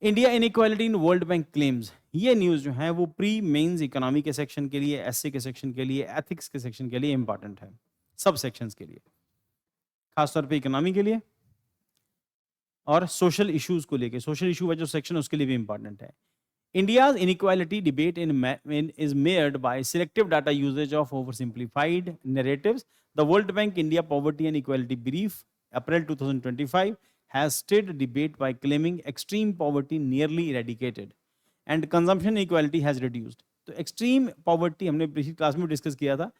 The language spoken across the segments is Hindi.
India inequality in world bank claims, ये न्यूज जो है वो प्री मेंस इकोनॉमी के सेक्शन के लिए, एसए के सेक्शन के लिए, एथिक्स के सेक्शन के लिए इंपॉर्टेंट है, सब सेक्शंस के लिए, खासतौर पे इकोनॉमी के लिए और सोशल इश्यूज को लेके, सोशल इशू का जो सेक्शन है उसके लिए भी इंपॉर्टेंट है। India's inequality debate is mirrored by selective data usage of oversimplified narratives. The World Bank India Poverty and Equality Brief, April 2025, has stirred debate by claiming extreme poverty nearly eradicated and consumption inequality has reduced. तो extreme poverty हमने पिछली क्लास में डिस्कस किया था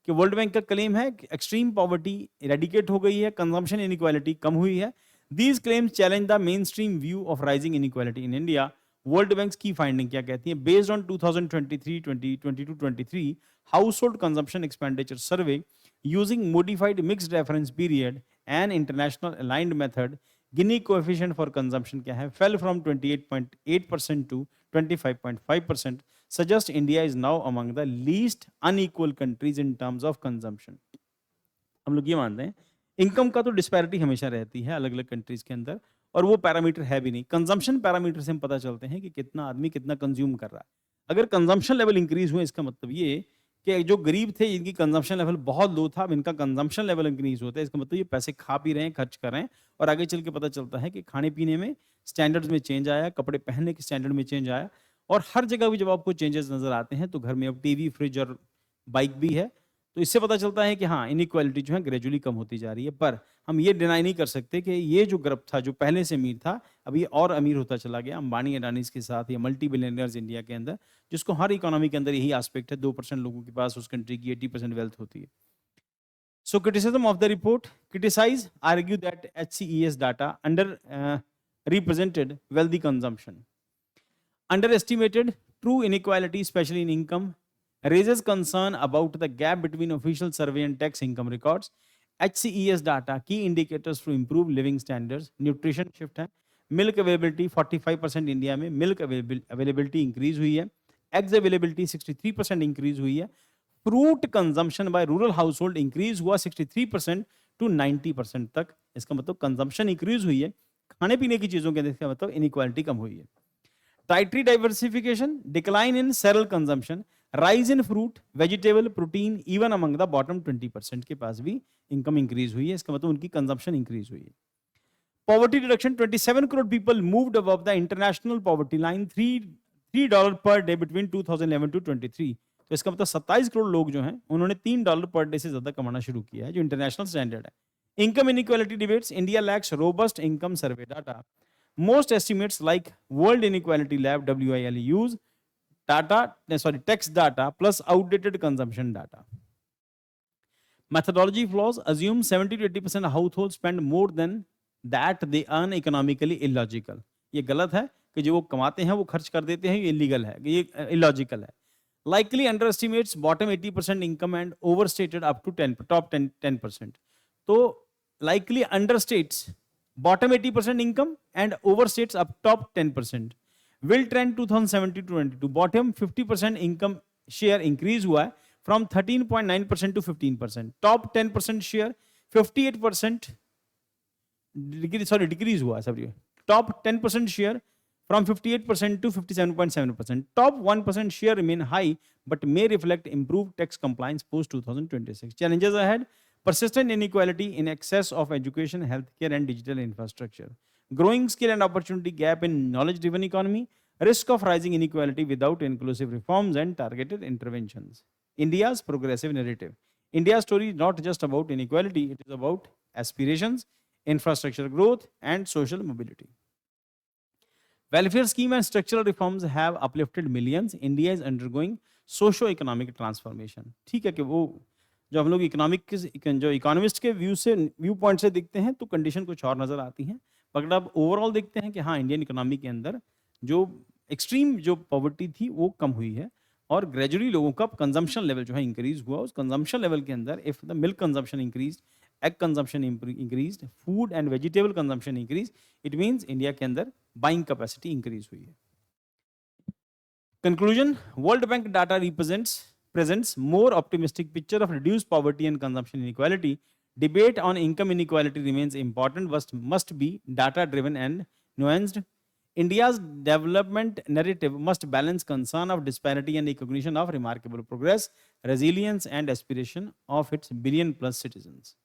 कि वर्ल्ड बैंक का क्लेम है कि एक्सट्रीम पॉवर्टी इरेडिकेट हो गई है, कंजम्पशन इनइक्वालिटी कम हुई है। These claims challenge the main stream view of rising inequality in India. World bank की फाइंडिंग क्या कहती है? Based on 2023-2022-23 household consumption expenditure survey using modified mixed reference period and international aligned method, Gini coefficient for consumption क्या है? Fell from 28.8% to 25.5%, suggest India is now among the least unequal countries in terms of consumption. हम लोग ये मानते हैं इनकम का तो डिस्पैरिटी हमेशा रहती है अलग अलग कंट्रीज के अंदर, और वो पैरामीटर है भी नहीं। कंजम्पशन पैरामीटर से हम पता चलते हैं कि कितना आदमी कितना कंज्यूम कर रहा है। अगर कंजम्पशन लेवल इंक्रीज हुए, इसका मतलब ये कि जो गरीब थे जिनकी कंजम्पशन लेवल बहुत लो था, अब इनका कंजम्पशन लेवल इंक्रीज होता है, इसका मतलब ये पैसे खा पी रहे हैं, खर्च कर रहे हैं, और आगे चल के पता चलता है कि खाने पीने में स्टैंडर्ड्स में चेंज आया, कपड़े पहनने के स्टैंडर्ड में चेंज आया, और हर जगह भी जब आपको चेंजेस नजर आते हैं तो घर में अब टीवी, फ्रिज और बाइक भी है, तो इससे पता चलता है कि हाँ, इनइक्वालिटी जो है ग्रेजुअली कम होती जा रही है। पर हम ये डिनाई नहीं कर सकते कि ये जो ग्रुप था जो पहले से अमीर था, अब ये और अमीर होता चला गया अंबानी अडानीज के साथ, या मल्टी बिलियनर्स इंडिया के अंदर, जिसको हर इकोनॉमी के अंदर यही एस्पेक्ट है, 2% लोगों के पास उस कंट्री की 80% वेल्थ होती है। So criticism of the report: criticize argue that HCES data under represented wealthy consumption, underestimated true inequality, especially in income, raises concern about the gap between official survey and tax income records. HCES data key indicators to improve living standards, nutrition shift है, milk availability 45% इंडिया में milk availability increase हुई है, eggs availability 63% increase हुई है, fruit consumption by rural household increase हुआ 63% टू 90% तक। इसका मतलब कंजम्पशन इंक्रीज हुई है, खाने पीने की चीजों के इसका मतलब इनइक्वालिटी कम हुई है। Dietary diversification, decline in cereal consumption, rise in fruit, vegetable, protein, even among the bottom 20% के पास भी इनकम इंक्रीज हुई है, इसका मतलब उनकी कंजम्पशन इंक्रीज हुई है। Poverty reduction, 27 crore people moved above the international poverty line, $3 per day between 2011 to 23। तो इसका मतलब 27 करोड़ लोग जो हैं उन्होंने $3 पर डे से ज्यादा कमाना शुरू किया है, जो इंटरनेशनल स्टैंडर्ड है। Income inequality debates, India lacks robust income survey data, most estimates like World Inequality Lab WIL use tax data plus outdated consumption data. Methodology flaws, assume 70 to 80% of households spend more than that they earn, economically illogical. ये गलत है कि जो वो कमाते हैं वो खर्च कर देते हैं, ये इलीगल है, ये illogical है। Likely underestimates bottom 80% income and overstated up to top 10%. तो likely understates bottom 80% income and overstates up top 10%. Will trend 2017 to 22, bottom 50% income share increase हुआ है from 13.9% to 15%. Top 10% share 58% decrease हुआ है, top 10% share from 58% to 57.7%. Top 1% share remain high but may reflect improved tax compliance post 2026. Challenges ahead: persistent inequality in access of education, healthcare, and digital infrastructure, growing skill and opportunity gap in knowledge-driven economy, risk of rising inequality without inclusive reforms and targeted interventions. India's progressive narrative. India's story is not just about inequality, it is about aspirations, infrastructure growth, and social mobility. Welfare scheme and structural reforms have uplifted millions. India is undergoing socio-economic transformation. ठीक है कि वो जो हम लोग इकोनॉमिक जो इकोनॉमिस्ट के व्यू पॉइंट से देखते हैं तो कंडीशन कुछ और नजर आती है, मगर अब ओवरऑल देखते हैं कि हाँ, इंडियन इकोनॉमी के अंदर जो एक्सट्रीम जो पॉवर्टी थी वो कम हुई है, और ग्रेजुअली लोगों का कंजम्पशन लेवल जो है इंक्रीज हुआ। उस कंजम्पशन लेवल के अंदर if the milk consumption increase, egg consumption increase, food and vegetable consumption increase, it means India के अंदर बाइंग कैपेसिटी इंक्रीज हुई है। Conclusion: world bank data presents more optimistic picture of reduced poverty and consumption inequality. Debate on income inequality remains important, must be data driven and nuanced. India's development narrative must balance concern of disparity and recognition of remarkable progress, resilience, and aspiration of its billion plus citizens.